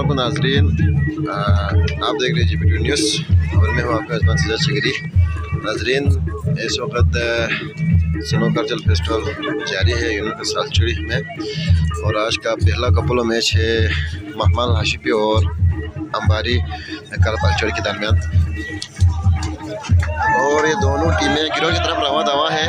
अस्सलाम नाजरीन, आप देख रहे हैं GP2 न्यूज़ और मैं हूँ आपका मेज़बान सजाद शिगरी। नाजरीन, इस वक्त स्नोकॉर्चल फेस्टिवल जारी है यूनिवर्सिटी सालचड़ी में और आज का पहला कपल मैच है महमान हाशिपी और अंबारी कारपालचड़ के दरमियान और ये दोनों टीमें गिरोह की तरफ रवा दवा है।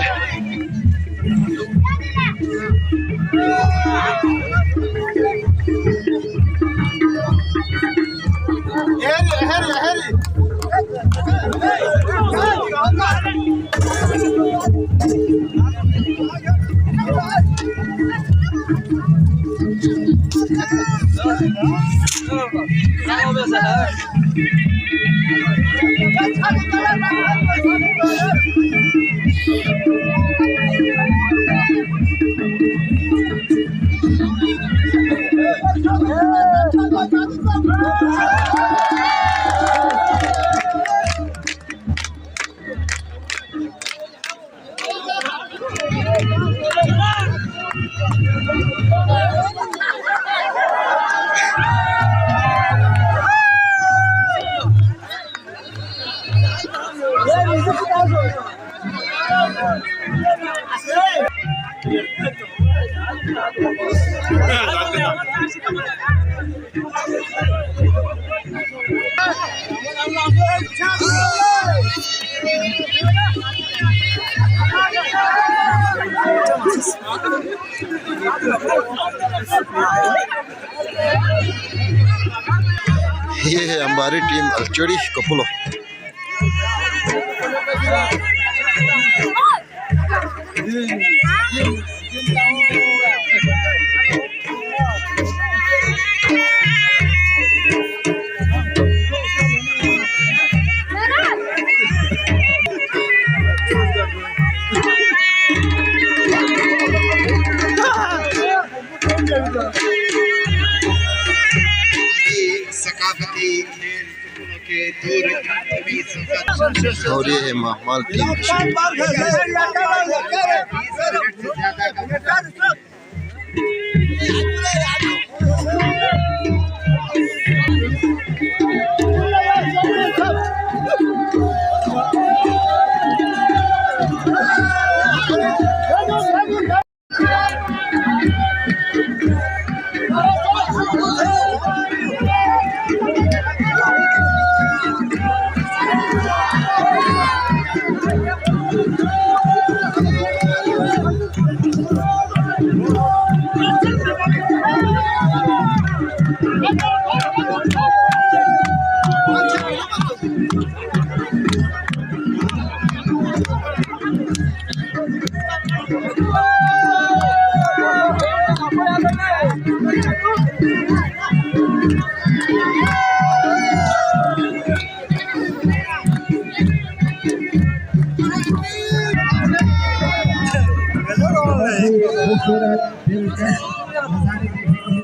ये है अंबारी टीम अलचड़ी कपुलो। और ये है महमाल टीम। खूबसूरत